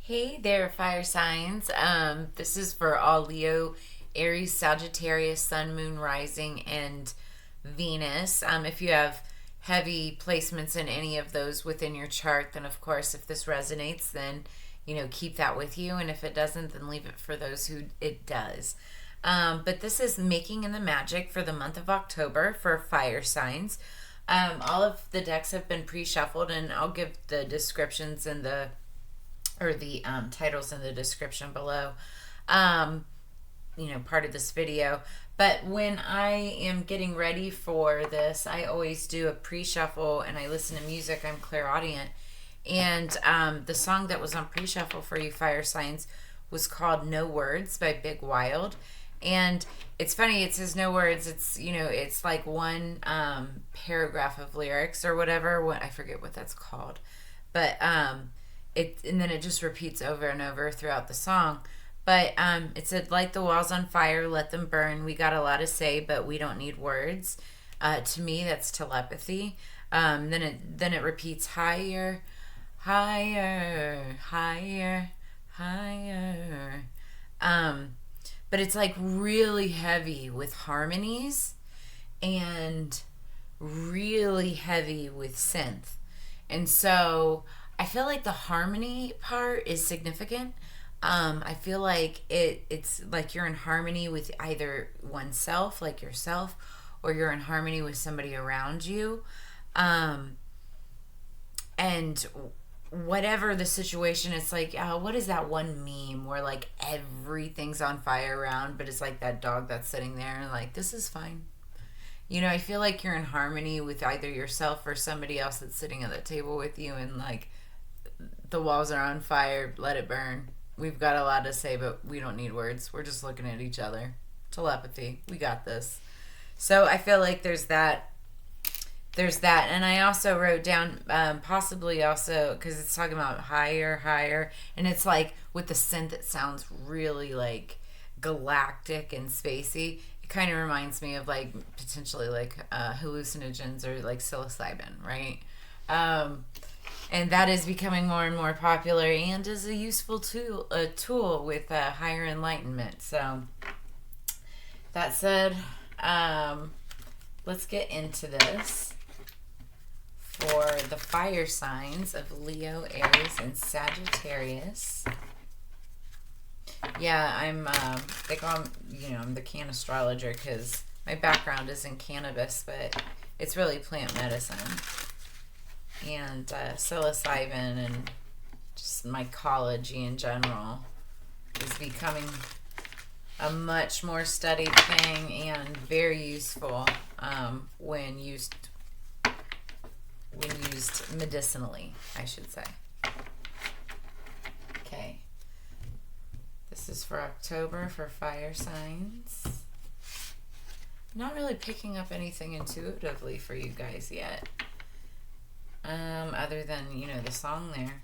Hey there, fire signs. This is for all Leo, Aries, Sagittarius, Sun, Moon, Rising, and Venus. If you have heavy placements in any of those within your chart, then of course, if this resonates, then keep that with you, and if it doesn't, then leave it for those who it does. But this is Making in the Magic for the month of October for fire signs. All of the decks have been pre-shuffled, and I'll give the descriptions and the titles in the description below, part of this video. But when I am getting ready for this, I always do a pre-shuffle and I listen to music. I'm clairaudient. And the song that was on pre-shuffle for you fire signs was called No Words by Big Wild. And it's funny, it says no words. It's like one paragraph of lyrics or whatever. I forget what that's called. But and then it just repeats over and over throughout the song. But it said, light the walls on fire, let them burn. We got a lot to say, but we don't need words. To me, that's telepathy. Then it repeats higher, higher, higher, higher. But it's like really heavy with harmonies and really heavy with synth. And so I feel like the harmony part is significant. I feel like it's like you're in harmony with either oneself, like yourself, or you're in harmony with somebody around you. And whatever the situation, it's like, what is that one meme where like everything's on fire around, but it's like that dog that's sitting there and like, this is fine. I feel like you're in harmony with either yourself or somebody else that's sitting at the table with you, and like the walls are on fire, let it burn. We've got a lot to say, but we don't need words. We're just looking at each other. Telepathy. We got this. So I feel like there's that. And I also wrote down possibly also, because it's talking about higher, higher, and it's like with the synth, it sounds really like galactic and spacey. It kind of reminds me of like potentially like hallucinogens or like psilocybin, right? And that is becoming more and more popular and is a useful tool with higher enlightenment. So that said, let's get into this for the fire signs of Leo, Aries, and Sagittarius. Yeah, they call me, I'm the Cannastrologer because my background is in cannabis, but it's really plant medicine. And psilocybin and just mycology in general is becoming a much more studied thing and very useful when used medicinally, I should say. Okay, this is for October for fire signs. Not really picking up anything intuitively for you guys yet. Other than, the song there.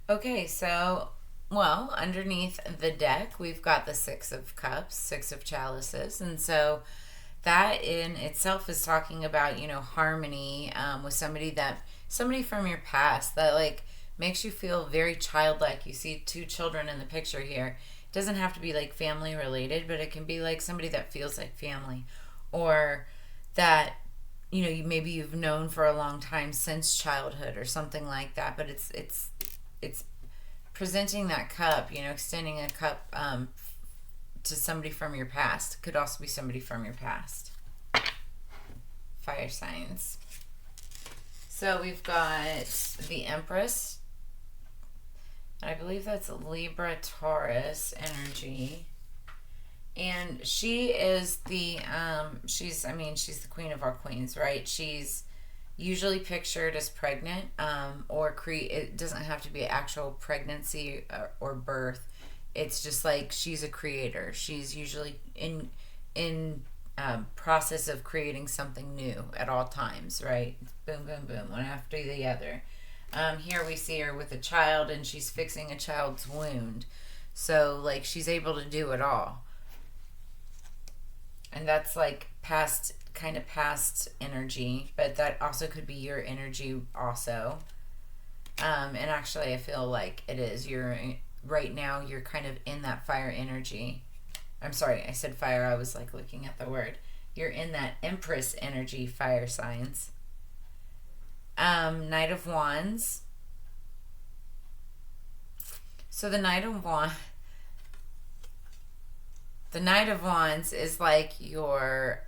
Okay, so, underneath the deck, we've got the Six of Cups, Six of Chalices, and so that in itself is talking about, harmony with somebody from your past that, like, makes you feel very childlike. You see two children in the picture here. It doesn't have to be, like, family related, but it can be, like, somebody that feels like family, or that maybe you've known for a long time since childhood or something like that. But it's presenting that cup, extending a cup to somebody from your past. Could also be somebody from your past. Fire signs. So we've got the Empress. I believe that's Libra Taurus energy. And she is she's the queen of our queens, right? She's usually pictured as pregnant, it doesn't have to be actual pregnancy or birth. It's just like she's a creator. She's usually in process of creating something new at all times, right? Boom, boom, boom, one after the other. Here we see her with a child, and she's fixing a child's wound. So, like, she's able to do it all. And that's like past energy, but that also could be your energy also. And actually, I feel like it is. Right now, you're kind of in that fire energy. I'm sorry, I said fire. I was like looking at the word. You're in that Empress energy, fire signs. Knight of Wands. So the Knight of Wands is like your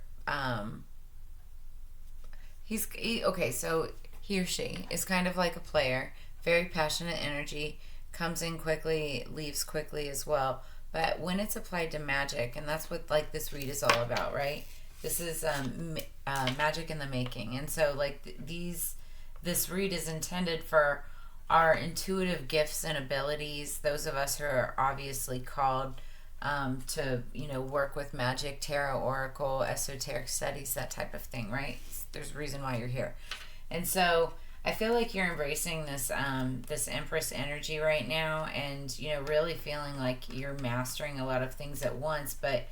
okay, so he or she is kind of like a player, very passionate energy, comes in quickly, leaves quickly as well. But when it's applied to magic, and that's what like this read is all about, right? This is Magick in the Making, and so like this read is intended for our intuitive gifts and abilities. Those of us who are obviously called to work with magic, tarot, oracle, esoteric studies, that type of thing, right? There's a reason why you're here, and so I feel like you're embracing this Empress energy right now, and really feeling like you're mastering a lot of things at once. But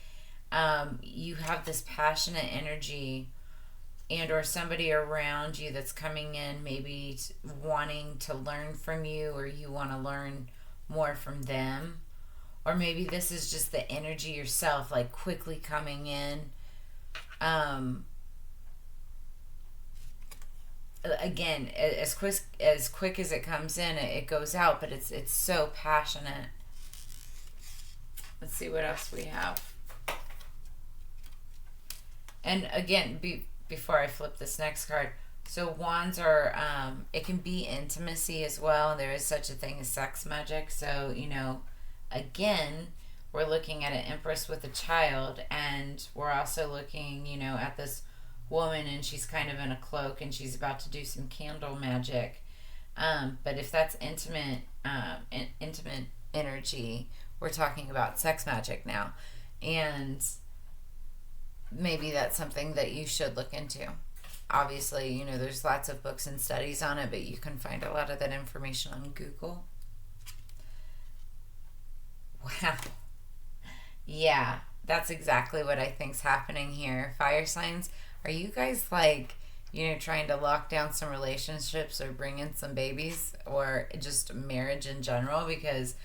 you have this passionate energy, and or somebody around you that's coming in, maybe wanting to learn from you, or you want to learn more from them, or maybe this is just the energy yourself, like quickly coming in. Again, as quick as it comes in, it goes out, but it's so passionate. Let's see what else we have. And again, before I flip this next card, so wands are it can be intimacy as well. There is such a thing as sex magic. So again, we're looking at an Empress with a child, and we're also looking at this woman, and she's kind of in a cloak, and she's about to do some candle magic. But if that's intimate energy, we're talking about sex magic now, and maybe that's something that you should look into. Obviously, there's lots of books and studies on it, but you can find a lot of that information on Google. Wow. Yeah, that's exactly what I think's happening here. Fire signs, are you guys like, trying to lock down some relationships or bring in some babies, or just marriage in general? Because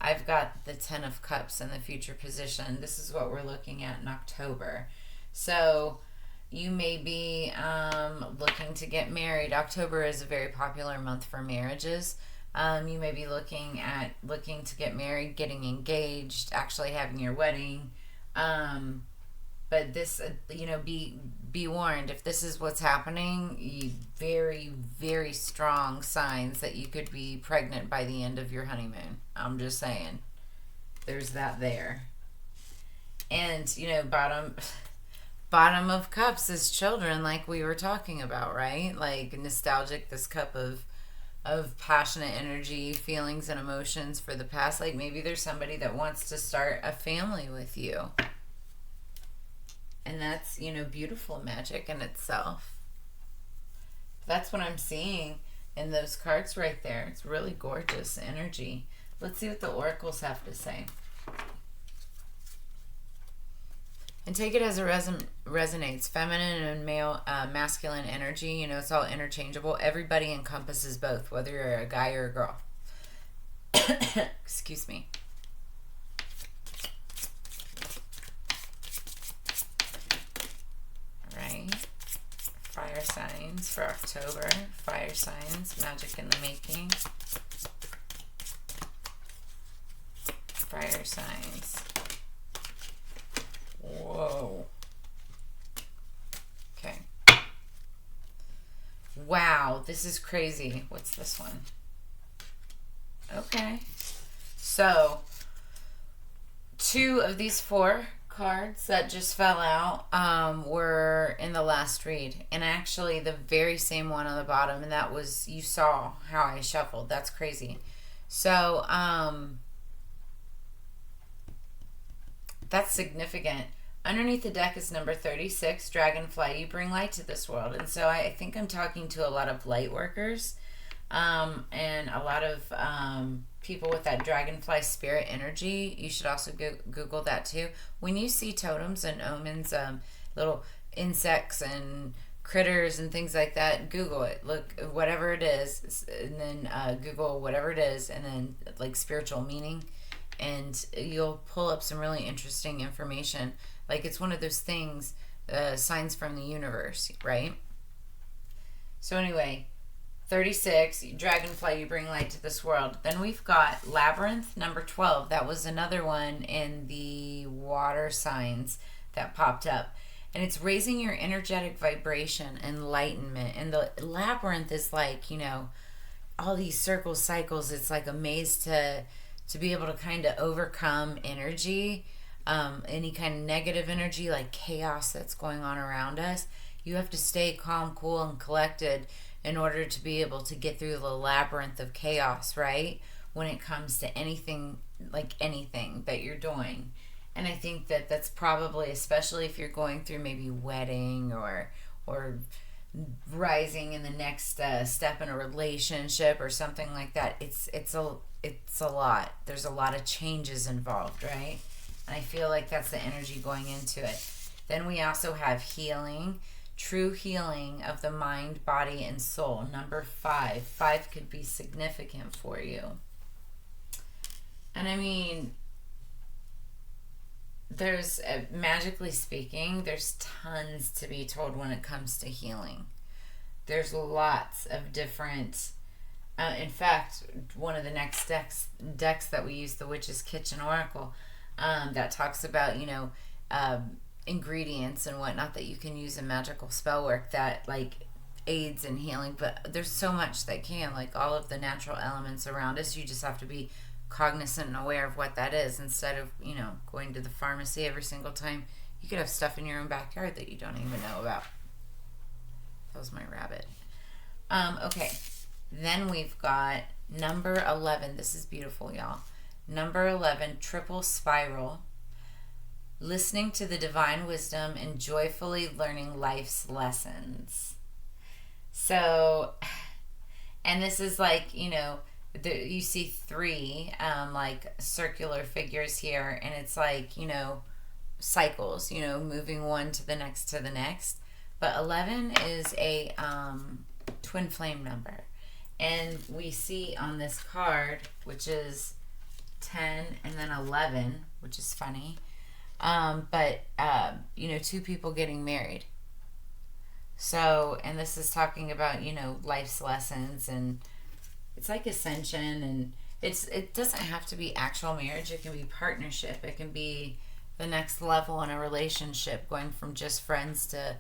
I've got the 10 of Cups in the future position. This is what we're looking at in October. So you may be looking to get married. October is a very popular month for marriages. You may be looking to get married, getting engaged, actually having your wedding. But this, be warned, if this is what's happening, very, very strong signs that you could be pregnant by the end of your honeymoon. I'm just saying. There's that there. And, bottom of Cups is children, like we were talking about, right? Like nostalgic, this cup of passionate energy, feelings and emotions for the past. Like maybe there's somebody that wants to start a family with you. And that's, beautiful magic in itself. That's what I'm seeing in those cards right there. It's really gorgeous energy. Let's see what the oracles have to say. And take it as it resonates. Feminine and male, masculine energy, it's all interchangeable. Everybody encompasses both, whether you're a guy or a girl. Excuse me. All right. Fire signs for October. Fire signs, Magick in the Making. Fire signs. Whoa. Okay. Wow, this is crazy. What's this one? Okay. So, 2 of these 4 cards that just fell out were in the last read. And actually, the very same one on the bottom, and that was, you saw how I shuffled. That's crazy. So, that's significant. Underneath the deck is number 36, Dragonfly. You bring light to this world. And so I think I'm talking to a lot of light workers and a lot of people with that dragonfly spirit energy. You should also Google that too. When you see totems and omens, little insects and critters and things like that, Google it. Look, whatever it is, and then Google whatever it is, and then like spiritual meaning, and you'll pull up some really interesting information. Like it's one of those things, signs from the universe, right? So anyway, 36, dragonfly, you bring light to this world. Then we've got labyrinth, number 12. That was another one in the water signs that popped up. And it's raising your energetic vibration, enlightenment. And the labyrinth is like, you know, all these circles, cycles. It's like a maze to be able to kind of overcome energy, any kind of negative energy, like chaos that's going on around us. You have to stay calm, cool, and collected in order to be able to get through the labyrinth of chaos, right? When it comes to anything, like anything that you're doing. And I think that that's probably, especially if you're going through maybe wedding or rising in the next step in a relationship or something like that. It's a lot. There's a lot of changes involved, right? And I feel like that's the energy going into it. Then we also have healing, true healing of the mind, body, and soul. Number 5. 5 could be significant for you. And I mean, there's, magically speaking, there's tons to be told when it comes to healing. There's lots of different, in fact, one of the next decks that we use, the Witch's Kitchen Oracle, that talks about, you know, ingredients and whatnot that you can use in magical spell work that like aids in healing. But there's so much that can, like all of the natural elements around us. You just have to be cognizant and aware of what that is, instead of, you know, going to the pharmacy every single time. You could have stuff in your own backyard that you don't even know about. That was my rabbit. Okay, then we've got number 11. This is beautiful, y'all. Number 11, triple spiral. Listening to the divine wisdom and joyfully learning life's lessons. So, and this is like, you know, you see 3 like circular figures here, and it's like, you know, cycles, you know, moving one to the next to the next. But 11 is a twin flame number, and we see on this card, which is 10 and then 11, which is funny, but you know, 2 people getting married. So, and this is talking about, you know, life's lessons, and it's like ascension, and it doesn't have to be actual marriage. It can be partnership. It can be the next level in a relationship, going from just friends to,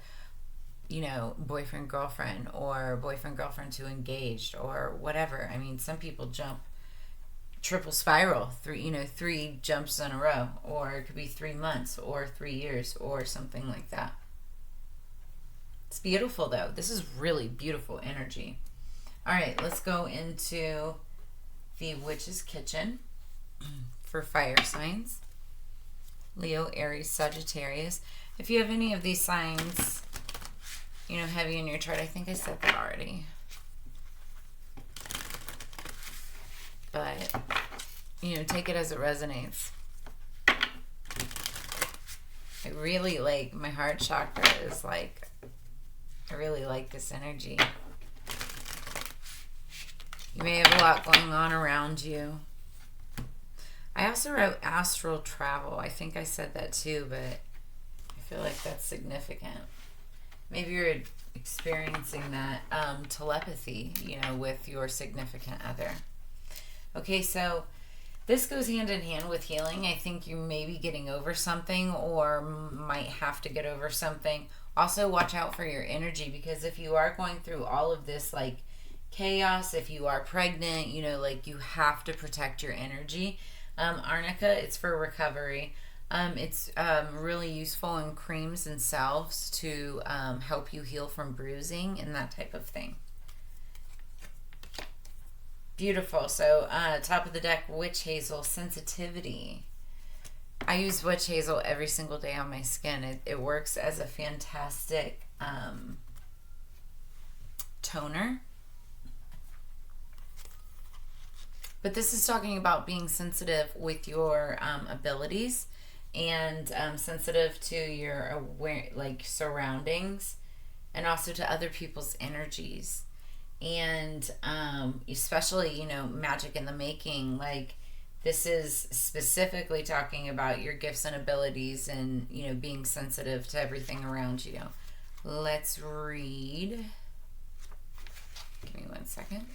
you know, boyfriend girlfriend, or boyfriend girlfriend to engaged, or whatever. I mean, some people jump triple spiral, 3 jumps in a row, or it could be 3 months or 3 years or something like that. It's beautiful though. This is really beautiful energy. All right, let's go into the Witch's Kitchen for fire signs. Leo, Aries, Sagittarius. If you have any of these signs, you know, heavy in your chart, I think I said that already. But, you know, take it as it resonates. I really like, my heart chakra is like, I really like this energy. You may have a lot going on around you. I also wrote astral travel. I think I said that too, but I feel like that's significant. Maybe you're experiencing that telepathy, you know, with your significant other. Okay, so this goes hand in hand with healing. I think you may be getting over something, or might have to get over something. Also, watch out for your energy, because if you are going through all of this, like, chaos, if you are pregnant, you know, like, you have to protect your energy. Arnica, it's for recovery. It's really useful in creams and salves to help you heal from bruising and that type of thing. Beautiful. So top of the deck, witch hazel, sensitivity. I use witch hazel every single day on my skin. It works as a fantastic toner. But this is talking about being sensitive with your abilities, and sensitive to your surroundings, and also to other people's energies. And especially, Magick in the Making, like, this is specifically talking about your gifts and abilities and, being sensitive to everything around you. Let's read. Give me 1 second.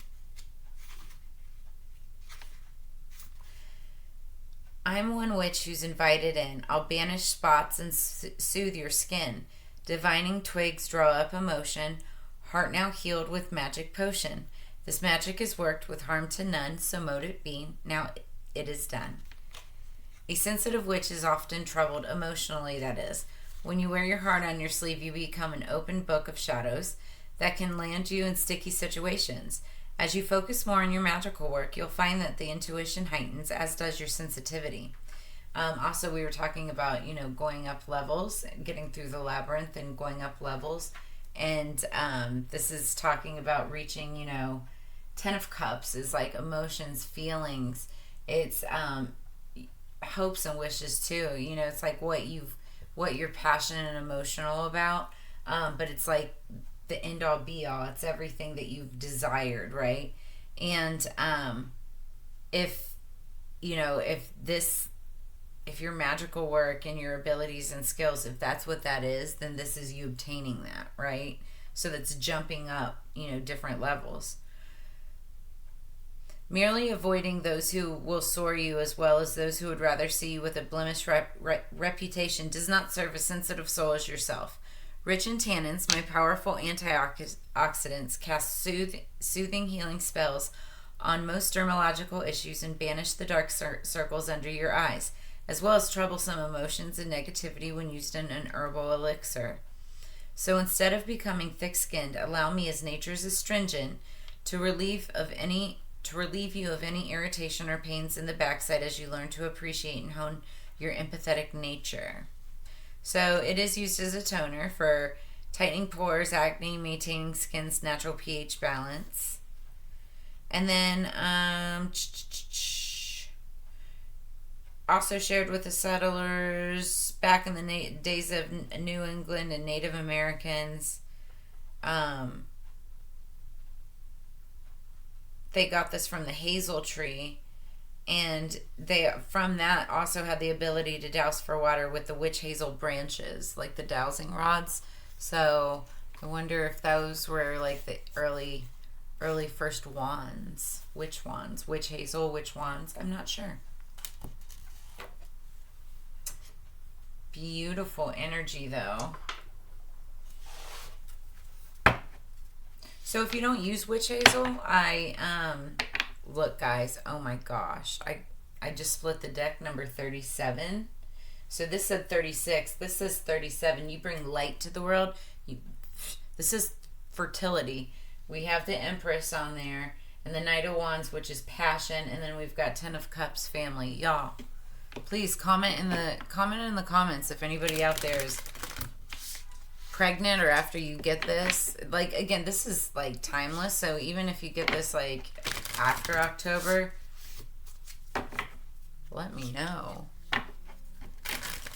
I'm one witch who's invited in. I'll banish spots and soothe your skin. Divining twigs draw up emotion. Heart now healed with magic potion. This magic is worked with harm to none, so mote it be. Now it is done. A sensitive witch is often troubled emotionally, that is. When you wear your heart on your sleeve, you become an open book of shadows that can land you in sticky situations. As you focus more on your magical work, you'll find that the intuition heightens, as does your sensitivity. Also, we were talking about, going up levels, getting through the labyrinth and going up levels. And this is talking about reaching, Ten of Cups is like emotions, feelings. It's hopes and wishes too. It's like what you're passionate and emotional about. But it's like the end all be all. It's everything that you've desired, right? And if your magical work and your abilities and skills, if that's what that is, then this is you obtaining that, right? So that's jumping up, different levels. Merely avoiding those who will soar you, as well as those who would rather see you with a blemished reputation, does not serve a sensitive soul as yourself. Rich in tannins, my powerful antioxidants cast soothing healing spells on most dermatological issues and banish the dark circles under your eyes, as well as troublesome emotions and negativity when used in an herbal elixir. So instead of becoming thick-skinned, allow me, as nature's astringent, to relieve you of any irritation or pains in the backside as you learn to appreciate and hone your empathetic nature. So it is used as a toner for tightening pores, acne, maintaining skin's natural pH balance. And then also shared with the settlers back in the days of New England and Native Americans. They got this from the hazel tree. And they, from that, also had the ability to douse for water with the witch hazel branches, like the dowsing rods. So I wonder if those were like the early first wands. Witch hazel, witch wands. I'm not sure. Beautiful energy, though. So if you don't use witch hazel, look, guys, oh my gosh. I just split the deck, number 37. So this said 36. This says 37. You bring light to the world. This is fertility. We have the Empress on there. And the Knight of Wands, which is passion. And then we've got Ten of Cups, family. Y'all, please comment in the comments if anybody out there is pregnant or after you get this. Like, again, this is like timeless. So even if you get this like after October, let me know.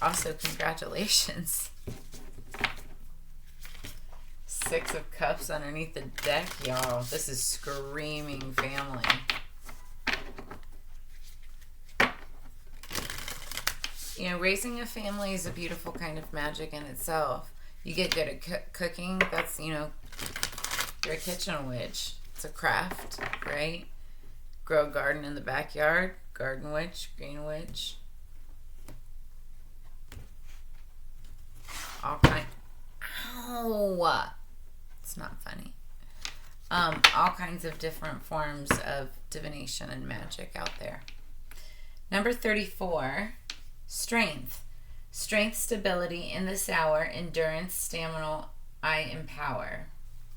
Also, congratulations. Six of Cups underneath the deck, y'all. This is screaming family. Raising a family is a beautiful kind of magic in itself. You get good at cooking. That's, you're a kitchen witch. It's a craft, right? Grow a garden in the backyard. Garden witch, green witch. All kind. Ow! It's not funny. All kinds of different forms of divination and magic out there. Number 34, strength. Strength, stability in this hour, endurance, stamina, I empower.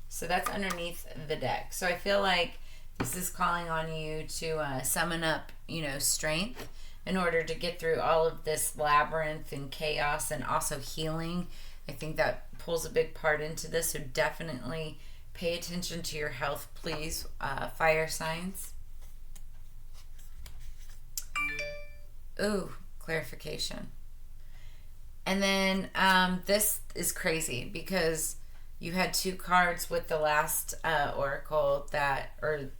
So that's underneath the deck. So I feel like this is calling on you to summon up, strength in order to get through all of this labyrinth and chaos, and also healing. I think that pulls a big part into this. So definitely pay attention to your health, please, fire signs. Ooh, clarification. And then this is crazy because You had two cards with the last oracle that, or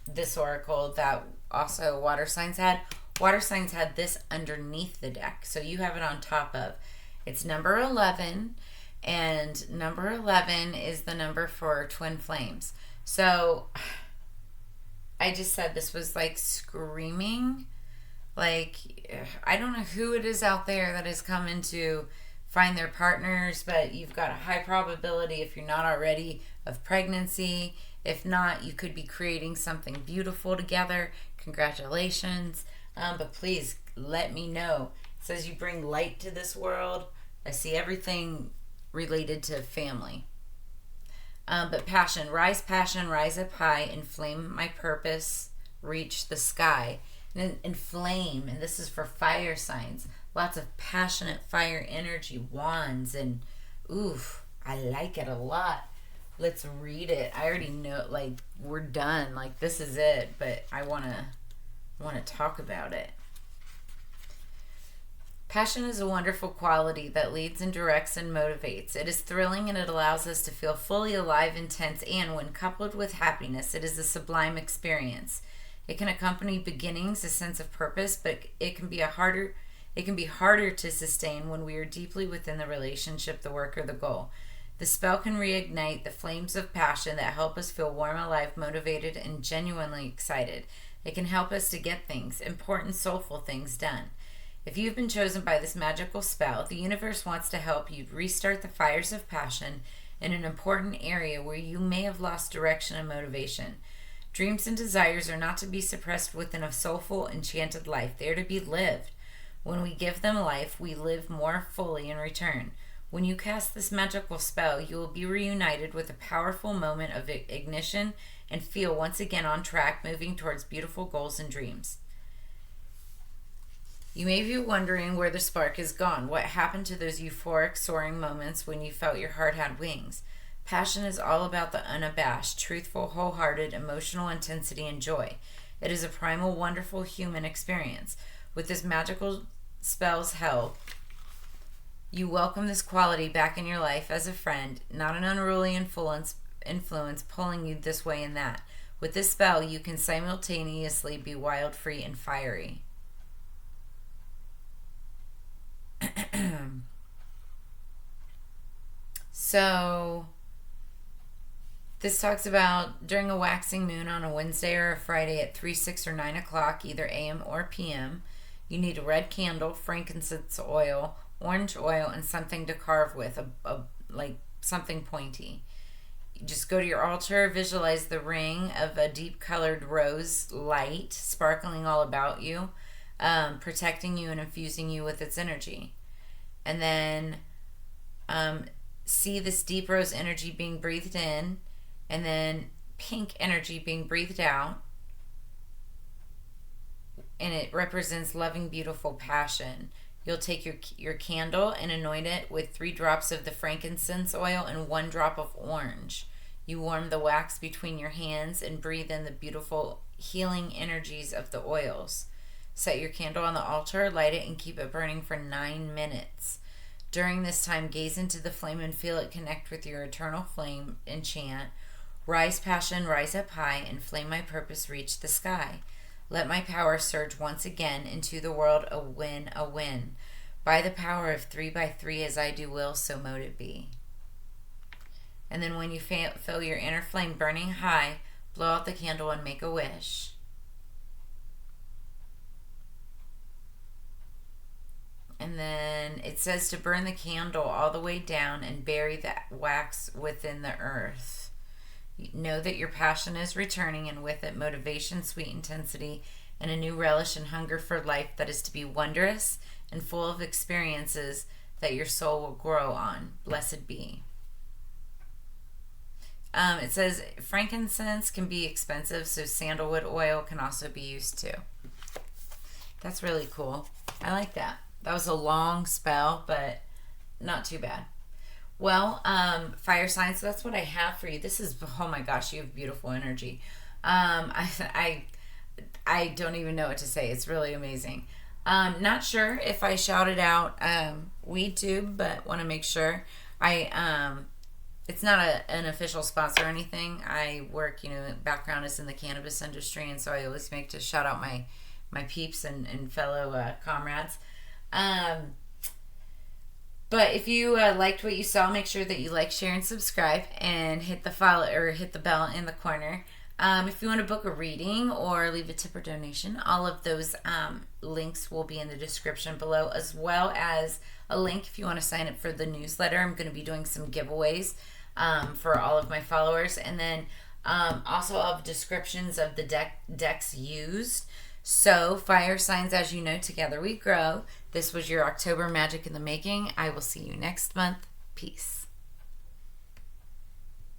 this oracle that also water signs had. Water signs had this underneath the deck, so you have it on top of. It's number 11, and number 11 is the number for twin flames. So I just said this was like screaming. Like, I don't know who it is out there that is coming to find their partners, but you've got a high probability, if you're not already, of pregnancy. If not, you could be creating something beautiful together. Congratulations. But please let me know. It says you bring light to this world. I see everything related to family. But passion, rise up high, inflame my purpose, reach the sky. And inflame, and this is for fire signs. Lots of passionate fire energy, wands, and oof, I like it a lot. Let's read it. I already know, like, we're done. Like, this is it, but I want to talk about it. Passion is a wonderful quality that leads and directs and motivates. It is thrilling and it allows us to feel fully alive, intense, and when coupled with happiness, it is a sublime experience. It can accompany beginnings, a sense of purpose, but it can be harder to sustain when we are deeply within the relationship, the work, or the goal. The spell can reignite the flames of passion that help us feel warm, alive, motivated, and genuinely excited. It can help us to get things, important, soulful things done. If you've been chosen by this magical spell, the universe wants to help you restart the fires of passion in an important area where you may have lost direction and motivation. Dreams and desires are not to be suppressed within a soulful, enchanted life. They are to be lived. When we give them life, we live more fully in return. When you cast this magical spell, you will be reunited with a powerful moment of ignition and feel once again on track, moving towards beautiful goals and dreams. You may be wondering where the spark is gone. What happened to those euphoric, soaring moments when you felt your heart had wings? Passion is all about the unabashed, truthful, wholehearted, emotional intensity and joy. It is a primal, wonderful human experience. With this magical spell's help, you welcome this quality back in your life as a friend, not an unruly influence pulling you this way and that. With this spell, you can simultaneously be wild, free, and fiery. So this talks about during a waxing moon on a Wednesday or a Friday at 3, 6, or 9 o'clock, either a.m. or p.m., you need a red candle, frankincense oil, orange oil, and something to carve with, like something pointy. You just go to your altar, visualize the ring of a deep colored rose light sparkling all about you, protecting you and infusing you with its energy. And then see this deep rose energy being breathed in, and then pink energy being breathed out. And it represents loving, beautiful passion. You'll take your candle and anoint it with 3 drops of the frankincense oil and 1 drop of orange. You warm the wax between your hands and breathe in the beautiful healing energies of the oils. Set your candle on the altar, light it, and keep it burning for 9 minutes. During this time, gaze into the flame and feel it connect with your eternal flame and chant, "Rise passion, rise up high, and flame my purpose reach the sky. Let my power surge once again into the world, a win, a win. By the power of 3 by 3 as I do will, so mote it be." And then when you feel your inner flame burning high, blow out the candle and make a wish. And then it says to burn the candle all the way down and bury the wax within the earth. Know that your passion is returning, and with it motivation, sweet intensity, and a new relish and hunger for life that is to be wondrous and full of experiences that your soul will grow on. Blessed be. It says frankincense can be expensive, so sandalwood oil can also be used too. That's really cool. I like that. That was a long spell, but not too bad. Well, fire signs, so that's what I have for you. This is, oh my gosh, you have beautiful energy. I don't even know what to say. It's really amazing. Not sure if I shouted out WeedTube, but want to make sure. it's not an official sponsor or anything. I work, background is in the cannabis industry, and so I always make to shout out my peeps and fellow comrades. But if you liked what you saw, make sure that you like, share, and subscribe, and hit the follow or hit the bell in the corner. If you want to book a reading or leave a tip or donation, all of those links will be in the description below, as well as a link if you want to sign up for the newsletter. I'm going to be doing some giveaways for all of my followers, and then also I'll have descriptions of the decks used. So, fire signs, as you know, together we grow. This was your October Magick in the Making. I will see you next month. Peace.